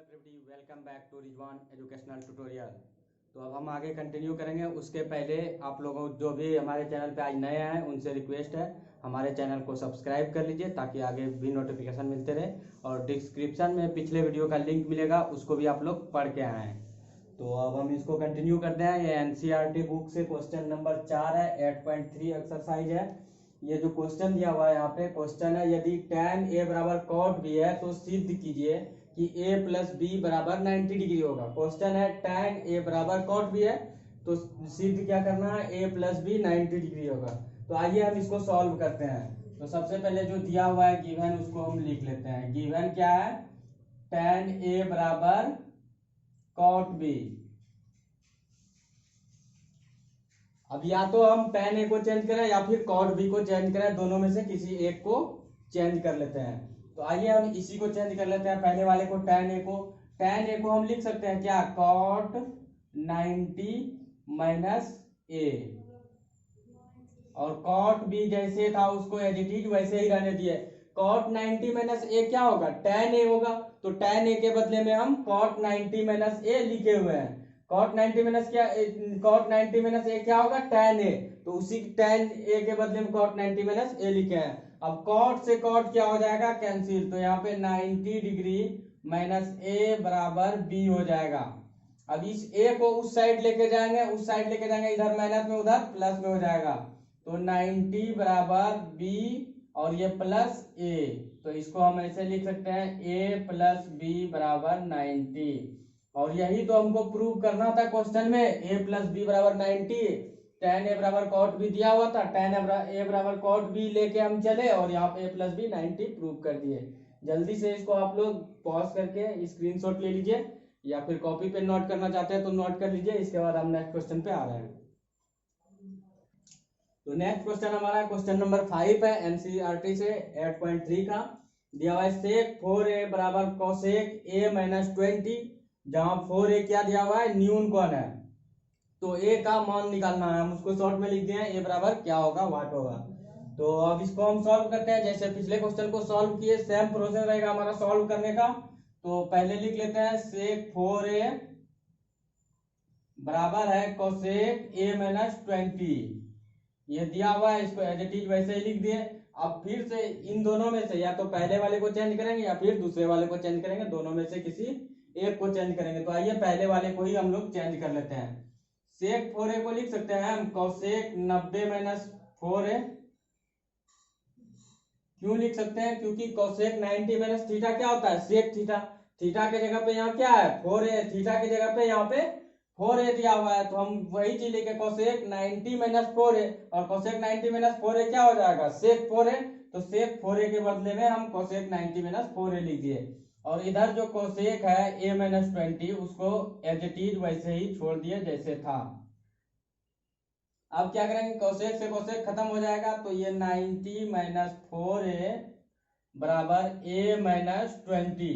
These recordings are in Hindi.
Everybody, welcome back to Rizwan educational tutorial. तो अब हम आगे कंटिन्यू करेंगे। उसके पहले आप लोगों जो भी हमारे चैनल पे आज नए हैं उनसे रिक्वेस्ट है हमारे चैनल को सब्सक्राइब कर लीजिए ताकि आगे भी नोटिफिकेशन मिलते रहे, और डिस्क्रिप्शन में पिछले वीडियो का लिंक मिलेगा, उसको भी आप लोग पढ़ के आए हैं। तो अब हम इसको कंटिन्यू करते हैं। ये एनसीईआरटी बुक से क्वेश्चन नंबर 4 है, 8.3 एक्सरसाइज है। ये जो क्वेश्चन दिया हुआ है यहाँ पे क्वेश्चन है, यदि tan a बराबर cot b है तो सिद्ध कीजिए कि a प्लस बी बराबर 90 डिग्री होगा। क्वेश्चन है tan a बराबर cot b है तो सिद्ध क्या करना है, a प्लस बी 90 डिग्री होगा। तो आइए हम इसको सॉल्व करते हैं। तो सबसे पहले जो दिया हुआ है गिवन उसको हम लिख लेते हैं। गिवन क्या है, tan a बराबर cot b। अब या तो हम tan a को चेंज करें या फिर cot b को चेंज करें, दोनों में से किसी एक को चेंज कर लेते हैं। तो आइए हम इसी को चेंज कर लेते हैं, पहले वाले को tan a को हम लिख सकते हैं क्या, cot 90 माइनस a, और cot b जैसे था उसको एज इट इज वैसे ही रहने दिए। cot 90 माइनस a क्या होगा, tan a होगा, तो tan a के बदले में हम cot 90 माइनस a लिखे हुए हैं। cot 90 माइनस a क्या होगा, tan a, तो उसी tan a के बदले में cot 90 माइनस a लिखे हैं। अब cot से cot क्या हो जाएगा, कैंसिल, तो यहाँ पे 90 डिग्री माइनस a बराबर b हो जाएगा। अब इस a को उस साइड लेके जाएंगे, इधर माइनस में उधर प्लस में हो जाएगा, तो 90 बराबर b और ये प्लस a, तो इसको हम ऐसे लिख सकते हैं a प्लस b बराबर 90। और यही तो हमको प्रूव करना था क्वेश्चन में, a प्लस बी बराबर 90। tan a बराबर cot b दिया हुआ था, tan a बराबर cot b लेके हम चले और यहाँ पे a प्लस बी 90 प्रूव कर दिए। जल्दी से इसको आप लोग पॉज करके स्क्रीनशॉट ले लीजिए, या फिर कॉपी पे नोट करना चाहते हैं तो नोट कर लीजिए। इसके बाद हम नेक्स्ट क्वेश्चन पे आ रहे हैं। तो नेक्स्ट क्वेश्चन हमारा क्वेश्चन नंबर 5 है, एनसीईआरटी से 8.3 का। दिया हुआ है sec 4a बराबर cosec a माइनस 20, जहां 4a क्या दिया हुआ है, न्यून कौन है, तो a का मान निकालना है। हम उसको शॉर्ट में लिख दिए हैं, a बराबर क्या होगा, वाट होगा। तो अब इसको हम सॉल्व करते हैं, जैसे पिछले क्वेश्चन को सॉल्व किए सेम प्रोसेस रहेगा हमारा सॉल्व करने का। तो पहले लिख लेते हैं sec 4a बराबर है cosec a माइनस 20, ये दिया हुआ है, इसको एज इट इज वैसे ही लिख दिए। अब फिर से इन दोनों में से या तो पहले वाले को चेंज करेंगे या फिर दूसरे वाले को चेंज करेंगे, दोनों में से किसी एक को चेंज करेंगे। तो आइए पहले वाले को ही हम लोग चेंज कर लेते हैं। sec 4a को लिख सकते हैं हम cosec 90 माइनस 4a। क्यों लिख सकते हैं, क्योंकि cosec 90 माइनस थीटा क्या होता है, sec थीटा। थीटा के जगह पे यहाँ क्या है, 4a, थीटा की जगह पे यहाँ पे 4a दिया हुआ है, तो हम वही चीज लेके cosec 90 माइनस 4a, और cosec 90 माइनस 4a क्या हो जाएगा, sec 4a, तो sec 4a के बदले में हम cosec 90 माइनस 4a लिख दिए। और इधर जो cosec है a माइनस 20 उसको एज इट इज वैसे ही छोड़ दिए जैसे था। अब क्या करेंगे, cosec से cosec खत्म हो जाएगा, तो ये 90 माइनस 4a बराबर a माइनस 20।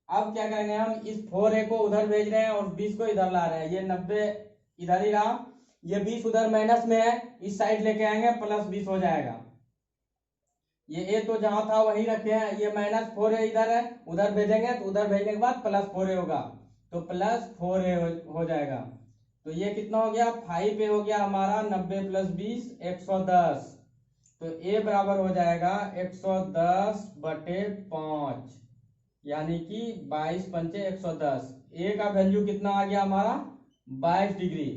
अब क्या करेंगे, हम इस 4a को उधर भेज रहे हैं और 20 को इधर ला रहे हैं, ये 90 इधर ही रहा, ये 20 उधर माइनस में है, इस साइड लेके आएंगे प्लस 20 हो जाएगा। ये a तो जहां था वही रखे हैं, ये माइनस 4a इधर है, उधर भेजेंगे तो उधर भेजने के बाद प्लस 4a होगा, तो प्लस 4a हो जाएगा। तो ये कितना हो गया, 5a हो गया हमारा, 90 प्लस 20 110, तो a बराबर हो जाएगा 110 बटे 5, यानी कि 22 पंचे 110। a का वैल्यू कितना आ गया हमारा, 22 डिग्री।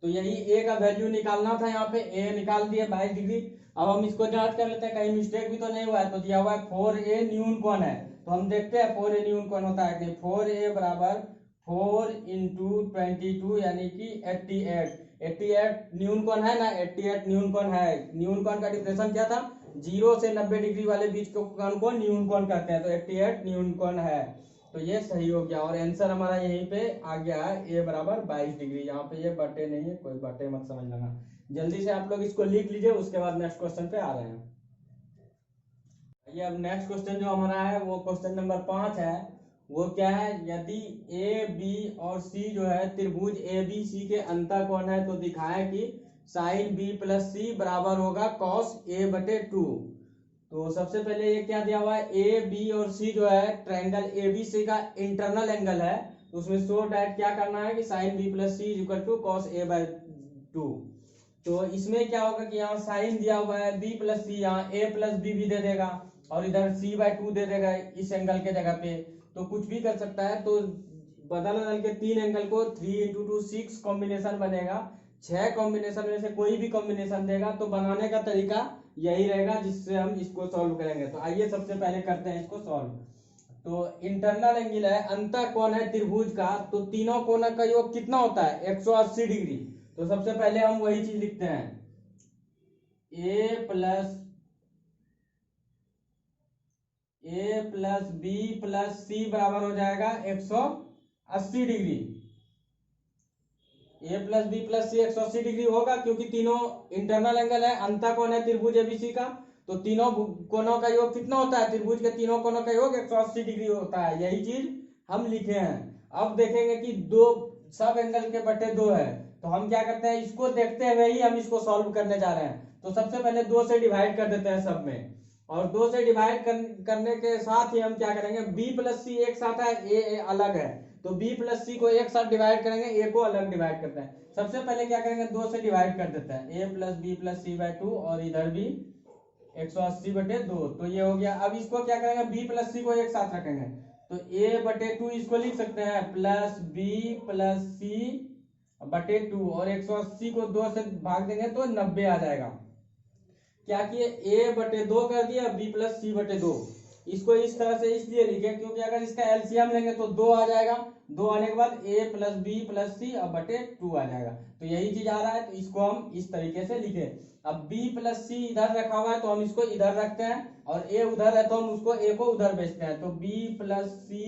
तो यही a का वैल्यू निकालना था, यहाँ पे a निकाल दिए 22 डिग्री। अब हम इसको जांच कर लेते हैं कहीं मिस्टेक भी तो नहीं हुआ है। तो दिया हुआ है 4a न्यून कौन है, तो हम देखते हैं 4a न्यून कौन होता है कि 4a बराबर 4 इंटू 22 यानी कि 88 न्यून कौन है ना, 88 न्यून कौन है। न्यून कौन का डिफिनेशन क्या था, 0 से 90 डिग्री वाले बीच को कोण को न्यून कौन कहते हैं, तो 88 न्यून कौन है। तो ये सही हो गया और आंसर हमारा यहीं पे आ गया है, a बराबर 22 डिग्री। यहाँ पे ये बटे नहीं है, कोई बटे मत समझ लेना। जल्दी से आप लोग इसको लिख लीजिए, उसके बाद नेक्स्ट क्वेश्चन पे आ रहे हैं। ये अब नेक्स्ट क्वेश्चन जो हमारा है वो क्वेश्चन नंबर 5 है। वो क्या है, यदि a b और c जो है त्रिभुज a b c के अंतःकोण है, तो दिखाए कि साइन b प्लस c बराबर होगा cos a बटे 2। तो सबसे पहले ये क्या दिया हुआ है, ए बी और सी जो है ट्रायंगल ए बी सी का इंटरनल एंगल है, तो उसमें शो डैट क्या करना है कि sine B plus C is equal to cos A by 2। तो इसमें क्या होगा कि यहाँ साइन दिया हुआ है बी प्लस सी, यहाँ ए प्लस बी भी दे देगा और इधर सी बाय 2 दे देगा इस एंगल के जगह पे, तो कुछ भी कर सकता है। तो बदल बदल के तीन एंगल को 3 इंटू 2 6 कॉम्बिनेशन बनेगा, 6 कॉम्बिनेशन में से कोई भी कॉम्बिनेशन देगा। तो बनाने का तरीका यही रहेगा जिससे हम इसको सॉल्व करेंगे। तो आइए सबसे पहले करते हैं इसको सॉल्व। तो इंटरनल एंगल है, अंतः कोण है त्रिभुज का, तो तीनों कोण का योग कितना होता है 180 डिग्री। तो सबसे पहले हम वही चीज लिखते हैं, ए प्लस बी प्लस सी बराबर हो जाएगा 180 डिग्री। ए प्लस बी प्लस सी 180 डिग्री होगा क्योंकि तीनों इंटरनल एंगल है, अंतः कोण है त्रिभुज एबीसी का, तो तीनों कोणों का योग कितना होता है, त्रिभुज के तीनों कोणों का योग 180 डिग्री होता है। यही चीज हम लिखे हैं। अब देखेंगे कि दो सब एंगल के बटे 2 है, तो हम क्या करते हैं, इसको देखते हुए ही हम इसको सॉल्व करने जा रहे हैं। तो सबसे पहले 2 से डिवाइड कर देते हैं सब में, और 2 से डिवाइड करने के साथ ही हम क्या करेंगे, b प्लस सी एक साथ है, a अलग है, तो b प्लस सी को एक साथ डिवाइड करेंगे, a को अलग डिवाइड करते हैं। सबसे पहले क्या करेंगे, 2 से डिवाइड कर देते हैं, a plus B plus C by 2 और इधर भी 180 बटे 2, तो ये हो गया। अब इसको क्या करेंगे, b प्लस सी को एक साथ रखेंगे, तो a बटे 2 इसको लिख सकते हैं प्लस b प्लस सी बटे 2, और 180 को 2 से भाग देंगे तो 90 आ जाएगा। क्या किए, a बटे 2 कर दिया, b प्लस सी बटे 2। इसको इस तरह से इसलिए लिखे क्योंकि अगर इसका एलसीएम लेंगे तो 2 आ जाएगा, 2 आने के बाद a प्लस बी प्लस सी अब बटे 2 आ जाएगा। तो यही चीज आ रहा है, तो इसको हम इस तरीके से लिखे। अब b प्लस सी इधर रखा हुआ है तो हम इसको इधर रखते हैं, और a उधर है तो हम उसको a को उधर भेजते हैं। तो b प्लस सी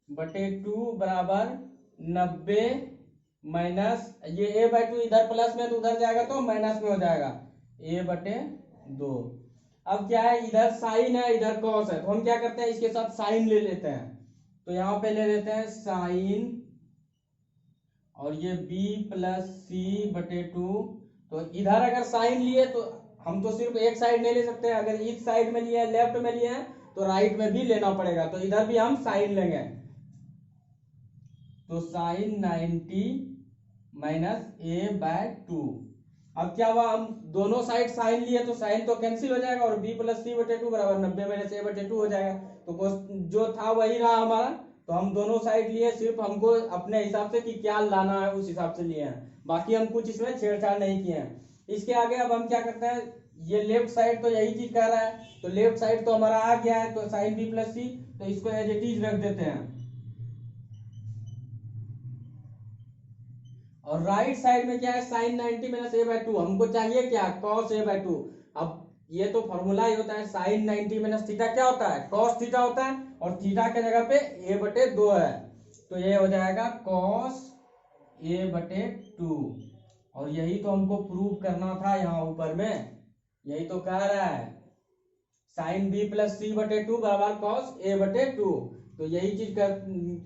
बटे 2 बराबर 90 माइनस ये a बाई 2 इधर प्लस में तो उधर जाएगा तो माइनस में हो जाएगा a बटे 2। अब क्या है, इधर साइन है इधर कॉस है, तो हम क्या करते हैं इसके साथ साइन ले लेते हैं। तो यहाँ पे ले लेते हैं साइन, और ये b प्लस सी बटे 2। तो इधर अगर साइन लिए तो हम तो सिर्फ एक साइड नहीं ले सकते, अगर इस साइड में लिए लेफ्ट में लिए तो राइट में भी लेना पड़ेगा, तो इधर भी हम साइन लेंगे। तो साइन 90 माइनस a बाय 2। अब क्या हुआ, हम दोनों साइड साइन लिए तो साइन तो कैंसिल हो जाएगा, और b प्लस सी बटे 2 बराबर 90 माइनस a बटे 2 हो जाएगा। तो जो था वही रहा हमारा, तो हम दोनों साइड लिए, सिर्फ हमको अपने हिसाब से कि क्या लाना है उस हिसाब से लिए हैं, बाकी हम कुछ इसमें छेड़छाड़ नहीं किए हैं। इसके आगे अब हम क्या करते हैं, ये लेफ्ट साइड तो यही चीज कह रहा है, तो लेफ्ट साइड तो हमारा आ गया है, तो साइन b प्लस सी, तो इसको एज इट इज रख देते हैं। और राइट साइड में क्या है, साइन 90 माइनस a बाय 2, हमको चाहिए क्या, कॉस a बाय 2। अब ये तो फॉर्मूला ही होता है, साइन 90 माइनस थीटा क्या होता है, कॉस थीटा होता है, और थीटा के जगह पे a बटे 2 है, तो ये हो जाएगा कॉस a बटे 2। और यही तो हमको प्रूव करना था यहाँ ऊपर में, यही तो कह रहा है साइन b प्लस सी बटे 2 बराबर कॉस a बटे 2। तो यही चीज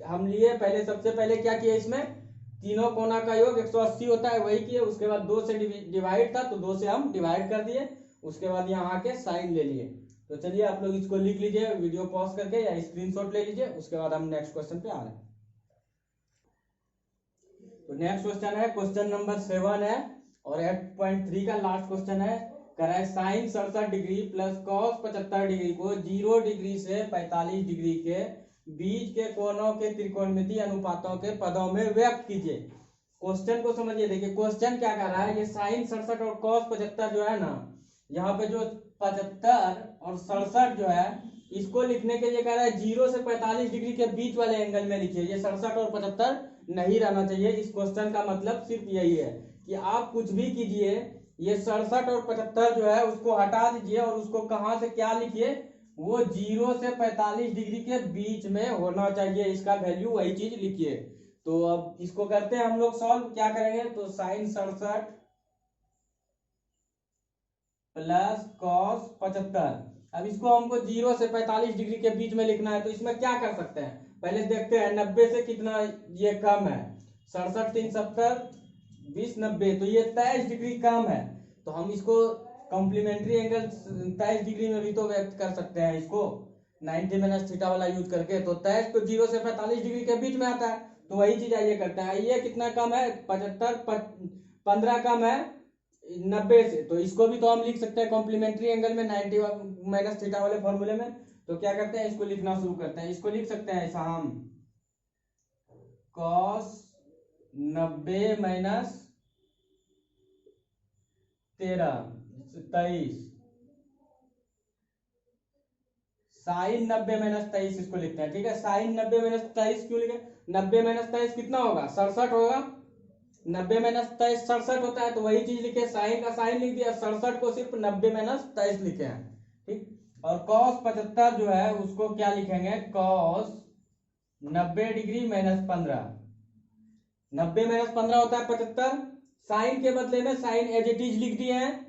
हम लिए। पहले सबसे पहले क्या किया, इसमें तीनों कोना का योग 180 होता है वही किए, उसके बाद 2 से डिवाइड था तो 2 से हम डिवाइड कर दिए, उसके बाद यहाँ आके साइन ले लिए। तो चलिए आप लोग इसको लिख लीजिए वीडियो पॉज करके या स्क्रीनशॉट ले लीजिए, उसके बाद हम नेक्स्ट क्वेश्चन पे आ रहे हैं। तो नेक्स्ट क्वेश्चन है क्वेश्चन नंबर 7 है, और 8.3 का लास्ट क्वेश्चन है। कह रहा है sine 67 degree plus cos 75 degree को 0 डिग्री से 45 डिग्री के बीच के कोणों के त्रिकोणमितीय अनुपातों के पदों में व्यक्त कीजिए। क्वेश्चन को समझिए, देखिए क्वेश्चन क्या कर रहा है, ये साइन 67 और कॉस 75 जो है ना, यहाँ पे जो 75 और 67 जो है, इसको लिखने के लिए कह रहा है 0 से 45 डिग्री के बीच वाले एंगल में लिखिए। ये 67 और 75 नहीं रहना चाहिए। इस क्वेश्चन का मतलब सिर्फ यही है कि आप कुछ भी कीजिए, ये 67 और 75 जो है उसको हटा दीजिए, और उसको कहां से क्या लिखिए, वो 0 से 45 डिग्री के बीच में होना चाहिए, इसका वैल्यू वही चीज लिखिए। तो अब इसको करते हैं हम लोग सॉल्व, क्या करेंगे, तो साइन 67 प्लस कॉस 75, अब इसको हमको 0 से 45 डिग्री के बीच में लिखना है। तो इसमें क्या कर सकते हैं, पहले देखते हैं 90 से कितना ये कम है, 67 3 70 20 90, तो ये 23 डिग्री कम है। तो हम इसको कॉम्प्लीमेंट्री एंगल 23 डिग्री में भी तो व्यक्त कर सकते हैं इसको 90 माइनस थीटा वाला यूज करके। तो 23 तो 0 से 45 डिग्री के बीच में आता है, तो वही चीज आइए करते हैं। ये कितना कम है 75, 15 कम है 90 से, तो इसको भी तो हम लिख सकते हैं कॉम्प्लीमेंट्री एंगल में 90 माइनस थीटा वाले फॉर्मूले में। तो क्या करते हैं, इसको लिखना शुरू करते हैं। इसको लिख सकते हैं ऐसा हम cos 90 माइनस 23 साइन 90 माइनस 23 इसको लिखते हैं। ठीक है, साइन 90 माइनस 23 क्यों लिखे, 90 माइनस 23 कितना होगा 67 होगा, 90 माइनस 23 67 होता है, तो वही चीज लिखे, साइन का साइन लिख दिया, 67 को सिर्फ 90 माइनस 23 लिखे हैं। ठीक, और cos 75 जो है उसको क्या लिखेंगे, cos 90 डिग्री माइनस 15, 90 माइनस 15 होता है 75, साइन के बदले में साइन एज इट इज लिख दिए हैं,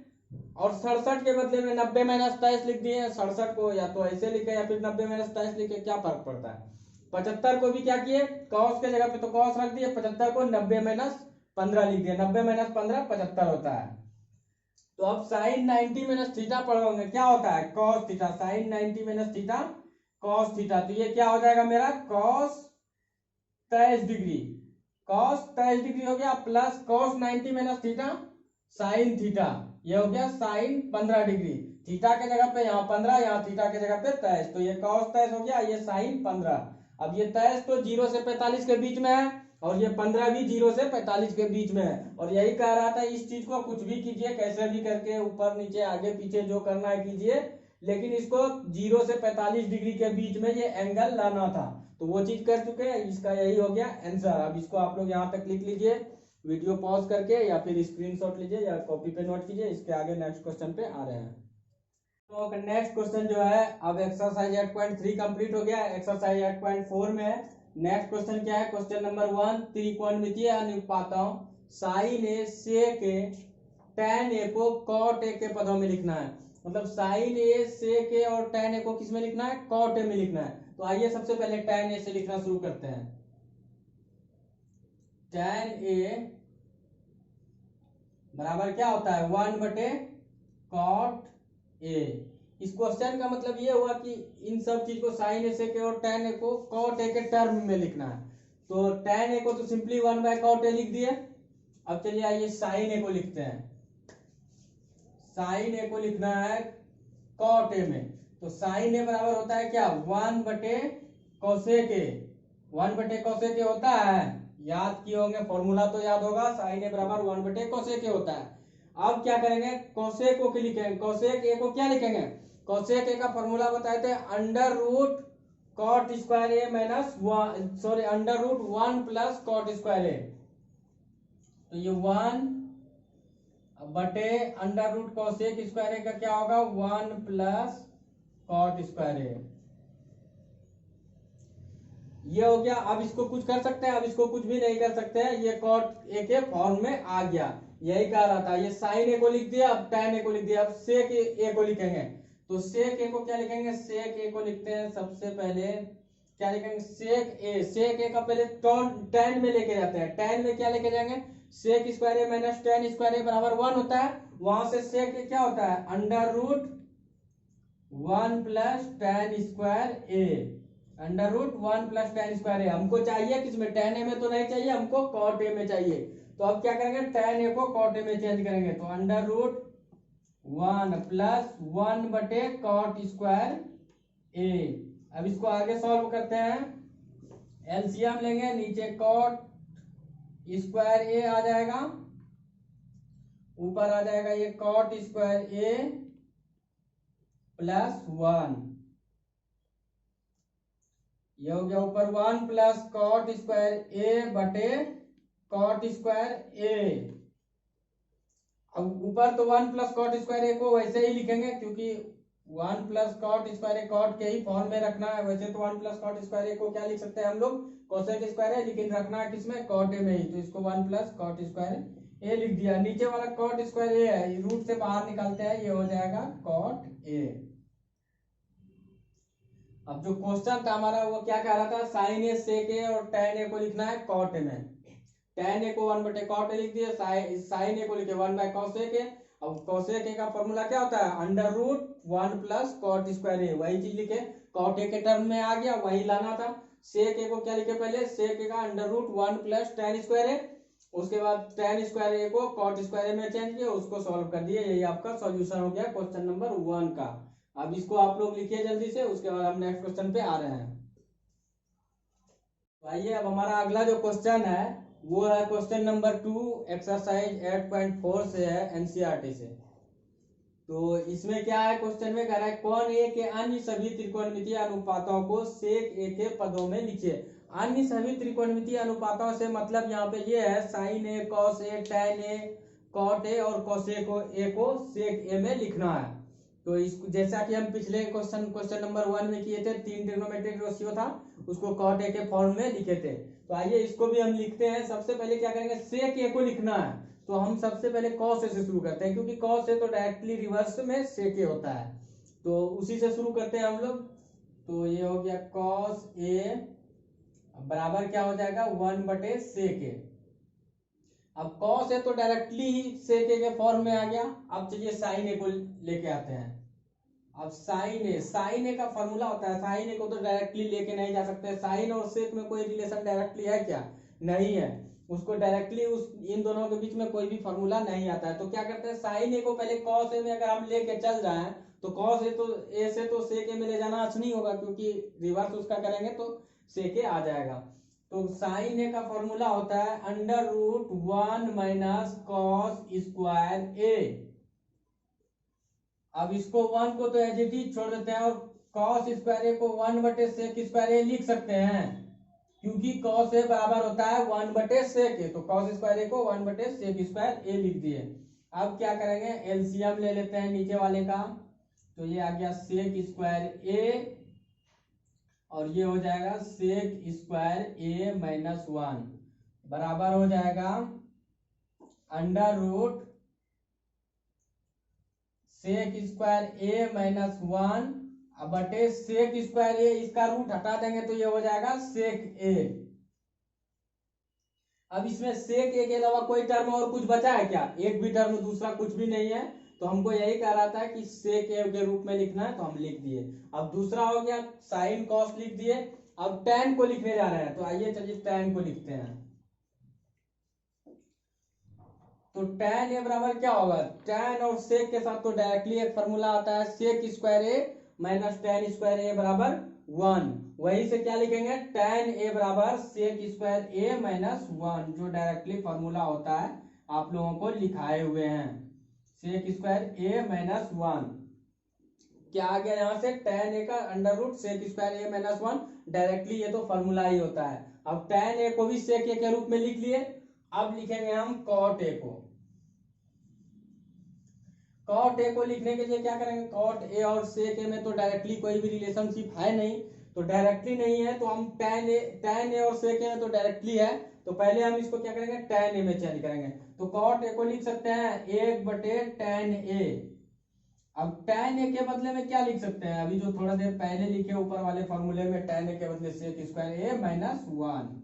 और 67 के बदले में 90 माइनस 23 लिख दिए हैं। 67 को या तो ऐसे लिखे या फिर 90 माइनस 23 लिखे, क्या फर्क पड़ता है। 75 को भी क्या किए, cos के जगह पे तो cos रख दिए, 75 को 90 माइनस 15 लिख दिए, 90 माइनस 15 75 होता है। तो अब साइन 90 माइनस थीटा पढ़ोगे, क्या होता है cos theta, sine 90 minus theta cos theta, तो ये क्या हो जाएगा मेरा cos 23 डिग्री, cos 23 डिग्री हो गया, plus cos 90 minus theta sine theta, ये हो गया साइन 15 डिग्री, थीटा के जगह पे यहाँ 15, यहाँ थीटा के जगह पे 23, तो ये cos 23 हो गया, ये साइन 15। अब ये 23 तो 0 से 45 के बीच में है, और ये 15 भी 0 से 45 के बीच में है, और यही कह रहा था इस चीज को कुछ भी कीजिए, कैसे भी करके ऊपर नीचे आगे पीछे जो करना है कीजिए, लेकिन इसको 0 से 45 डिग्री के बीच में ये एंगल लाना था, तो वो चीज कर चुके हैं, इसका यही हो गया आंसर। अब इसको आप लोग यहाँ तक लिख लीजिए वीडियो पॉज करके, या फिर स्क्रीनशॉट लीजिए या कॉपी पे नोट कीजिए। इसके आगे नेक्स्ट क्वेश्चन पे आ रहे हैं। तो नेक्स्ट क्वेश्चन जो है, अब एक्सरसाइज 8.3 कंप्लीट हो गया, एक्सरसाइज 8.4 में है। नेक्स्ट क्वेश्चन क्या है, क्वेश्चन नंबर 1, त्रिकोणमितीय अनुपातों साइन ए सेक ए tan ए को cot ए के पदों में लिखना है। मतलब साइन ए सेक ए और tan ए को किस में लिखना है, cot ए में लिखना है। तो आइए सबसे पहले tan ए से लिखना शुरू करते हैं। tan ए बराबर क्या होता है 1/cot ए। इस क्वेश्चन का मतलब ये हुआ कि इन सब चीज को साइन ए सेक ए और tan ए को cot ए के टर्म में लिखना है। तो tan ए को तो सिंपली 1/cot ए लिख दिए। अब चलिए आइए साइन ए को लिखते हैं। साइन ए को लिखना है cot ए में, तो साइन ए बराबर होता है क्या 1/cosec ए, 1/cosec ए होता है, याद किए होंगे फॉर्मूला तो याद होगा, साइन ए बराबर 1/cosec ए होता है। अब क्या करेंगे, cosec को लिखेंगे, cosec ए को क्या लिखेंगे, cosec ए का फॉर्मूला बताए थे under root cot square a minus under root 1 plus cot square a. तो ये 1 बटे under root cosec square a का क्या होगा 1 प्लस cot स्क्वायर ए, ये हो गया। अब इसको कुछ कर सकते हैं, अब इसको कुछ भी नहीं कर सकते हैं, ये cot ए के फॉर्म में आ गया, यही कह रहा था। ये साइन ए को लिख दिया, अब tan ए को लिख दिया, अब सेक ए को लिखेंगे। तो सेक ए को क्या लिखेंगे, सेक ए को लिखते हैं सबसे पहले क्या लिखेंगे, सेक ए, सेक ए का पहले tan में लेके जाते हैं, tan में क्या लेके जाएंगे, sec square a minus tan square ए बराबर 1 होता है, वहां से सेक ए क्या होता है under root 1 plus tan square a, under root 1 plus tan square a. हमको चाहिए किसमें, tan ए में तो नहीं चाहिए, हमको cot ए में चाहिए। तो अब क्या करेंगे, tan ए को cot ए में चेंज करेंगे, तो under root 1 plus 1/cot square a. अब इसको आगे सॉल्व करते हैं, एलसीएम लेंगे, नीचे cot स्क्वायर ए आ जाएगा, ऊपर आ जाएगा ये cot स्क्वायर ए प्लस 1, ये हो गया ऊपर 1 प्लस cot स्क्वायर ए बटे cot स्क्वायर ए। अब ऊपर तो 1 प्लस cot स्क्वायर ए को वैसे ही लिखेंगे, क्योंकि 1 प्लस cot स्क्वायर ए cot के ही फॉर्म में रखना है। वैसे तो 1 प्लस cot स्क्वायर ए को क्या लिख सकते हैं हम लोग, cosec स्क्वायर है, लेकिन रखना है किसमें, cot ए में ही, तो इसको 1 प्लस cot स्क्वायर ए लिख दिया। नीचे वाला cot स्क्वायर ए है, रूट से बाहर निकालते हैं, ये हो जाएगा cot ए। अब जो क्वेश्चन था हमारा वो क्या कह रहा था, साइन ए सेक ए और tan ए को लिखना है cot ए में। tan ए को 1/cot ए लिख दिए, साइन ए को लिखे 1/cosec ए, अब कोसेक ए का फॉर्मूला क्या होता है, under root 1 plus cot square a, वही चीज लिखे, कॉट ए के टर्म में आ गया, वही लाना था। सेक ए को क्या लिखे पहले, सेक ए का under root 1 plus tan square a, उसके बाद टेन स्क्वायर ए को कॉट स्क्वायर ए में चेंज किया, उसको सॉल्व कर दिए, यही आपका सॉल्यूशन हो गया क्वेश्चन नंबर 1 का। अब इसको आप लोग लिखिए जल्दी से, उसके बाद हम नेक्स्ट क्वेश्चन पे आ रहे हैं। तो आइए अब हमारा अगला जो क्वेश्चन है वो है क्वेश्चन नंबर 2, एक्सरसाइज 8.4 से है, एनसीईआरटी से। तो इसमें क्या है, क्वेश्चन में कह रहा है कौन ए के अन्य सभी त्रिकोणमितीय अनुपातों को सेक ए के पदों में लिखिए। अन्य सभी त्रिकोणमितीय अनुपातों से मतलब यहाँ पे ये है sine A, cos A, tan A, cot A और कोसेक ए को सेक ए में लिखना है। तो इसको जैसा कि हम पिछले क्वेश्चन नंबर 1 में किए थे, 3 ट्रिग्नोमेट्रिक रेशियो था, उसको कॉट ए के फॉर्म में लिखे थे। तो आइए इसको भी हम लिखते हैं। सबसे पहले क्या करेंगे, सेक ए को लिखना है, तो हम सबसे पहले कॉस ए से शुरू करते हैं, क्योंकि कॉस ए तो डायरेक्टली रिवर्स में सेक ए होता है, तो उसी से शुरू करते हैं हम लोग। तो ये हो गया कॉस ए बराबर क्या हो जाएगा 1/सेक ए। अब कॉस ए तो डायरेक्टली ही सेक ए के फॉर्म में आ गया। अब चलिए साइन ए को लेके आते हैं। अब साइन ए का फॉर्मूला होता है, साइन ए को तो डायरेक्टली लेके नहीं जा सकते, साइन और सेक में कोई रिलेशन डायरेक्टली है क्या, नहीं है, उसको डायरेक्टली उस इन दोनों के बीच में कोई भी फॉर्मूला नहीं आता है। तो क्या करते हैं, साइन ए को पहले कॉस ए में अगर हम लेके चल रहे हैं तो कॉस ए तो ए से तो सेक ए में ले जाना अच्छा नहीं होगा, क्योंकि रिवर्स उसका करेंगे तो सेक ए आ जाएगा। तो साइन ए का फॉर्मूला होता है under root 1 minus cos square a. अब इसको 1 को तो एज इट इज छोड़ देते हैं और कॉस स्क्वायर ए को 1/सेक स्क्वायर ए लिख सकते हैं, क्योंकि कॉस ए बराबर होता है 1/सेक ए, तो कॉस स्क्वायर ए को 1/सेक स्क्वायर ए लिख दिए। अब क्या करेंगे, एलसीएम ले लेते हैं नीचे वाले का, तो ये आ गया सेक स्क्वायर ए और ये हो जाएगा सेक स्क्वायर ए माइनस 1 बराबर हो जाएगा under root sec square a minus 1 बटे सेक स्क्वायर ए, इसका रूट हटा देंगे तो ये हो जाएगा सेक ए। अब इसमें सेक ए के अलावा कोई टर्म और कुछ बचा है क्या, एक भी टर्म, दूसरा कुछ भी नहीं है, तो हमको यही कह रहा था कि सेक ए के रूप में लिखना है, तो हम लिख दिए। अब दूसरा हो गया साइन कॉस लिख दिए। अब टैन को लिखने जा रहे हैं, तो आइए चलिए टैन को लिखते हैं। तो टैन ए बराबर क्या होगा, टैन और सेक के साथ तो डायरेक्टली एक फॉर्मूला आता है, sec square a minus tan square ए बराबर 1, वही से क्या लिखेंगे, टैन ए बराबर सेक स्क्वायर ए माइनस 1, जो डायरेक्टली फॉर्मूला होता है आप लोगों को लिखाए हुए हैं, सेक स्क्वायर ए माइनस 1। क्या आ गया यहाँ से, टैन ए का under root sec square a minus 1, directly ये तो फॉर्मूला ही होता है। अब टैन ए को भी सेक ए के रूप में लिख लिए। अब लिखेंगे हम कॉट ए को। कॉट ए को लिखने के लिए क्या करेंगे, कॉट ए और सेक ए में तो डायरेक्टली कोई भी रिलेशनशिप है नहीं, तो डायरेक्टली नहीं है तो हम टैन ए और सेक ए में तो डायरेक्टली है, तो पहले हम इसको क्या करेंगे, टैन ए में चेंज करेंगे। तो कॉट ए को लिख सकते हैं 1/टैन ए। अब टैन ए के बदले में क्या लिख सकते हैं, अभी जो थोड़ा देर पहले लिखे ऊपर वाले फॉर्मूले में, टैन ए के बदले सेक स्क्वायर ए माइनस 1।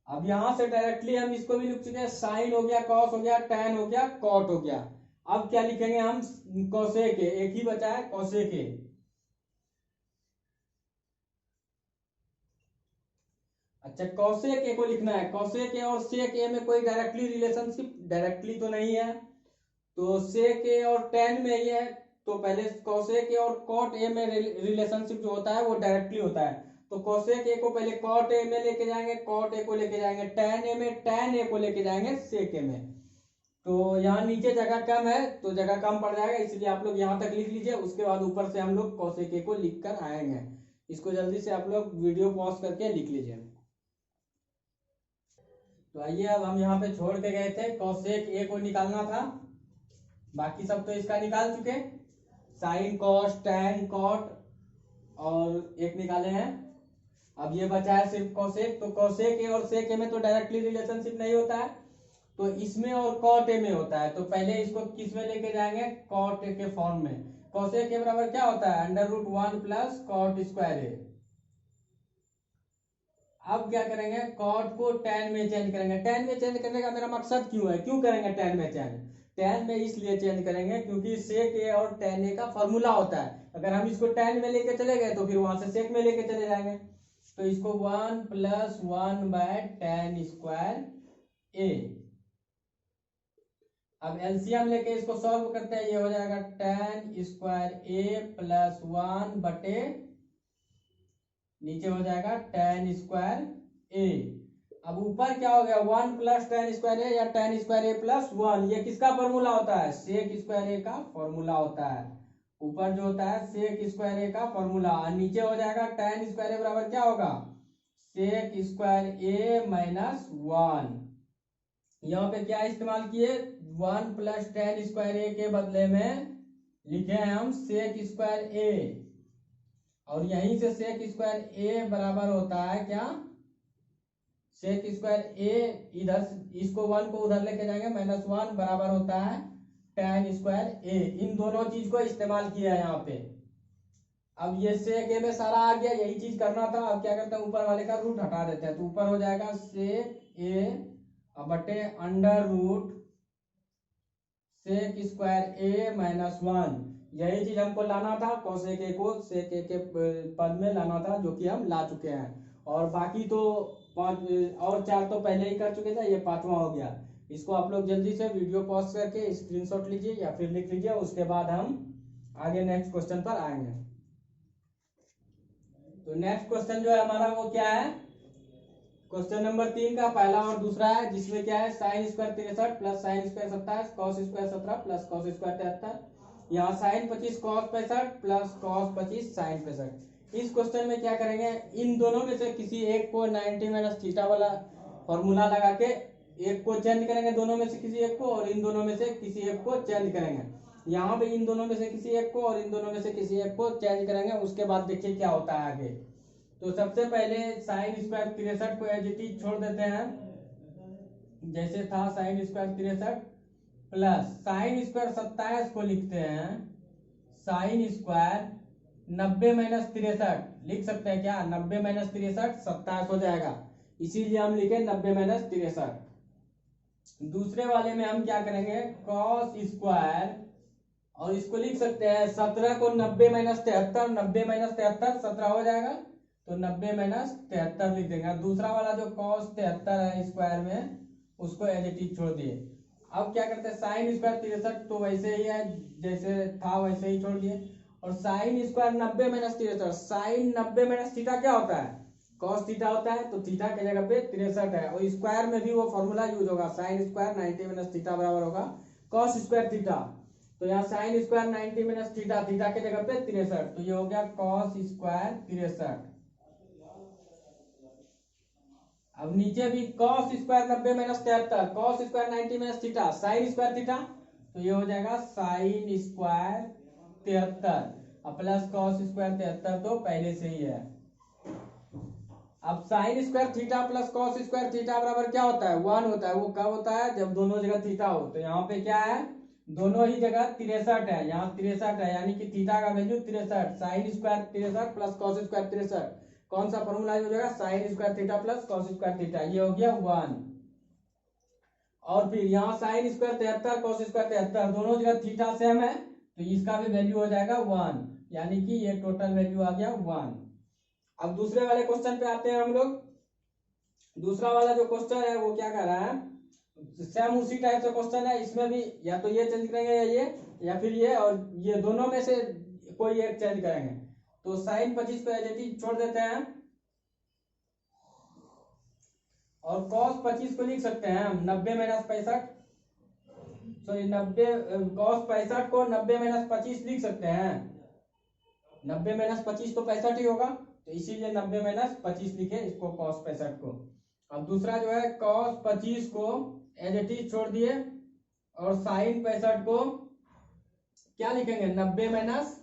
अब यहां से डायरेक्टली हम इसको भी लिख चुके हैं, साइन हो गया, कॉस हो गया, टैन हो गया, कॉट हो गया। अब क्या लिखेंगे हम, कोसेक ए, एक ही बचा है कोसेक ए। अच्छा कोसेक ए को लिखना है, कोसेक ए और सेक ए में कोई डायरेक्टली रिलेशनशिप डायरेक्टली तो नहीं है, तो सेक ए और टैन में ये है, तो पहले कोसेक ए और कॉट ए में रिलेशनशिप जो होता है वो डायरेक्टली होता है, तो कोसेक ए को पहले कॉट ए में लेके जाएंगे, कॉट ए को लेके जाएंगे टैन ए में, टैन ए को लेके जाएंगे सेक ए में। तो यहाँ नीचे जगह कम है तो जगह कम पड़ जाएगा, इसलिए आप लोग यहाँ तक लिख लीजिए, उसके बाद ऊपर से हम लोग कोसेक ए को लिख कर आएंगे। इसको जल्दी से आप लोग वीडियो पॉज करके लिख लीजिए। तो आइए अब हम यहाँ पे छोड़ के गए थे, कोसेक ए को निकालना था, बाकी सब तो इसका निकाल चुके, साइन कॉस टैन कॉट और एक निकाले हैं। अब ये बचा है सिर्फ कोसेक, तो कोसेक ए और सेक ए में तो डायरेक्टली रिलेशनशिप नहीं होता है, तो इसमें और कॉट ए में होता है, तो पहले इसको किस में लेके जाएंगे, कॉट ए के फॉर्म में। कोसेक ए बराबर क्या होता है, under root 1 plus cot square a. अब क्या करेंगे, कॉट को tan में चेंज करेंगे। tan में चेंज करने का मेरा मकसद क्यों है, क्यों करेंगे tan में चेंज? tan में इसलिए चेंज करेंगे क्योंकि sec a और tan a का फॉर्मूला होता है। अगर हम इसको tan में लेके चले गए तो फिर वहां से sec में लेके चले जाएंगे। तो इसको 1 + 1 बाय tan स्क्वायर a। अब एलसीएम लेके इसको सॉल्व करते हैं, ये हो जाएगा tan स्क्वायर a प्लस 1 बटे नीचे हो जाएगा tan स्क्वायर a। अब ऊपर क्या हो गया, 1 + tan स्क्वायर a या tan स्क्वायर a प्लस 1, ये किसका फॉर्मूला होता है, sec स्क्वायर a का फॉर्मूला होता है। ऊपर जो होता है sec स्क्वायर a का फॉर्मूला, और नीचे हो जाएगा tan स्क्वायर a बराबर क्या होगा, sec स्क्वायर a माइनस 1। यहाँ पे क्या इस्तेमाल किए, 1 + tan स्क्वायर a के बदले में लिखे हैं हम sec स्क्वायर a, और यहीं से sec स्क्वायर a बराबर होता है क्या, sec स्क्वायर a इधर इसको 1 को उधर लेके जाएंगे -1 बराबर होता है tan स्क्वायर a। इन दोनों चीज को इस्तेमाल किया है यहाँ पे। अब ये sec a में सारा आ गया, यही चीज करना था। अब क्या करते हैं, ऊपर वाले का रूट हटा देते हैं, तो ऊपर हो जाएगा sec a बटे √sec स्क्वायर a माइनस 1। यही चीज हमको लाना था, cosec a को sec a के पद में लाना था, जो कि हम ला चुके हैं। और बाकी तो 5 और 4 तो पहले ही कर चुके थे, ये 5वां हो गया। इसको आप लोग जल्दी से वीडियो पॉज करके स्क्रीनशॉट लीजिए या फिर लिख लीजिए, उसके बाद हम आगे नेक्स्ट क्वेश्चन पर आएंगे। तो नेक्स्ट क्वेश्चन जो है हमारा वो क्या है, क्वेश्चन नंबर 3 का पहला और दूसरा है, जिसमें क्या है sin square 63 plus sin square 27 cos square 17 plus cos square 73। यहाँ sin 25 cos 65 plus cos 25 sin 65। इस क्वेश्चन में क्या करेंगे, इन दोनों में से किसी एक को 90 माइनस थीटा वाला फॉर्मूला लगा के एक को चेंज करेंगे, दोनों में से किसी एक को, और इन दोनों में से किसी एक को चेंज करेंगे। यहाँ पे इन दोनों में से किसी एक को और इन दोनों में से किसी एक को चेंज करेंगे, उसके बाद देखिए क्या होता है आगे। तो सबसे पहले sin स्क्वायर 63 को एज इट इज छोड़ देते हैं, जैसे था sin square 63 plus sin square 27 को लिखते हैं sin स्क्वायर 90 माइनस 63 लिख सकते हैं क्या, 90 माइनस 63 27 हो जाएगा, इसीलिए हम लिखे 90 माइनस 63। दूसरे वाले में हम क्या करेंगे, cos स्क्वायर, और इसको लिख सकते हैं 17 को 90 माइनस 73, 90 माइनस 73 17 हो जाएगा, तो 90 माइनस 73 लिख देंगे। दूसरा वाला जो cos 73 है स्क्वायर में, उसको एज इट इज छोड़ दिए। अब क्या करते हैं, sin स्क्वायर 63 तो वैसे ही है, जैसे था वैसे ही छोड़ दिए, और sin square 90 minus 63, sin 90 minus theta क्या होता है, cos थीटा होता है, तो थीटा की जगह पे 63 है, और स्क्वायर में भी वो फॉर्मूला यूज होगा, sin स्क्वायर 90 माइनस थीटा बराबर होगा cos स्क्वायर थीटा। तो यहाँ sin square 90 minus theta, theta के जगह पे 63, तो ये हो गया cos स्क्वायर 63। अब नीचे भी cos square 90 minus 73, cos square 90 minus theta, sin square theta, तो ये हो जाएगा sin स्क्वायर 73, अब प्लस cos स्क्वायर 73 तो पहले से ही है। अब sin square theta plus cos square theta बराबर क्या होता है, 1 होता है। वो कब होता है, जब दोनों जगह थीटा हो। तो यहाँ पे क्या है, दोनों ही जगह 63 है, यहाँ 63 है, यानी कि थीटा का value 63, sin square 63 plus cos square 63, कौन सा फॉर्मूला यूज होगा, sin square theta plus cos square theta, ये हो गया 1। और फिर यहाँ sin स्क्वायर 73 cos स्क्वायर 73 दोनों जगह थीटा सेम है, तो इसका भी वैल्यू हो जाएगा 1, यानी कि ये टोटल वैल्यू आ गया 1। अब दूसरे वाले क्वेश्चन पे आते हैं हम लोग। दूसरा वाला जो क्वेश्चन है वो क्या कर रहा है, सेम उसी टाइप से क्वेश्चन है, इसमें भी या तो ये चेंज करेंगे या फिर ये, और ये दोनों में से कोई एक चेंज करेंगे। तो sin 25 को एज इट इज छोड़ देते हैं, और cos 25 को लिख सकते हैं हम 90 माइनस 65, सॉरी 90 cos 65 को 90 माइनस 25 लिख सकते हैं, 90 माइनस 25 तो 65 ही होगा, तो इसीलिए 90 माइनस 25 लिखे इसको cos 65 को। अब दूसरा जो है cos 25 को एज इट इज छोड़ दिए, और sin 65 को क्या लिखेंगे, 90 माइनस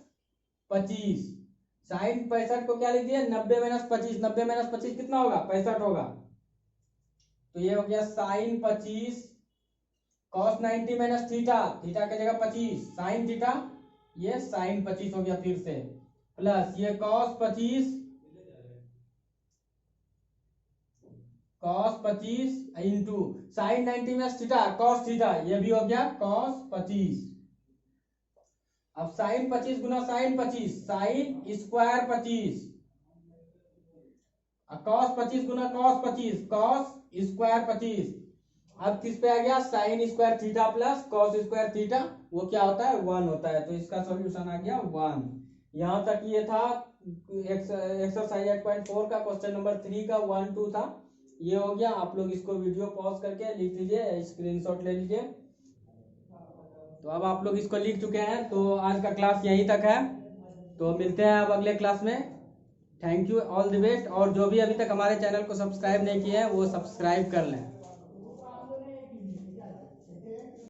25, sin 65 को क्या लिख दिए, 90 माइनस 25, 90 माइनस 25 कितना होगा, 65 होगा, तो ये हो गया sin 25 cos 90 minus theta, theta की जगह 25 sin थीटा, ये sin 25 हो गया फिर से, प्लस ये cos 25 cos 25 into sine 90 minus theta cos theta, ये भी हो गया cos 25। अब साइन 25 गुना साइन 25 साइन स्क्वायर 25, cos 25 गुना cos 25 cos स्क्वायर 25। अब किस पे आ गया, sine square theta plus cos square theta, वो क्या होता है 1 होता है, तो इसका सॉल्यूशन आ गया 1। यहां तक ये था एक्सरसाइज 8.4 का क्वेश्चन नंबर 3 का 1 2 था, ये हो गया। आप लोग इसको वीडियो पॉज करके लिख लीजिए, स्क्रीनशॉट ले लीजिए। तो अब आप लोग इसको लिख चुके हैं, तो आज का क्लास यहीं तक है, तो मिलते हैं अब अगले क्लास में। Thank you, all the best. और जो भी अभी तक हमारे चैनल को सब्सक्राइब नहीं किए हैं वो सब्सक्राइब कर लें।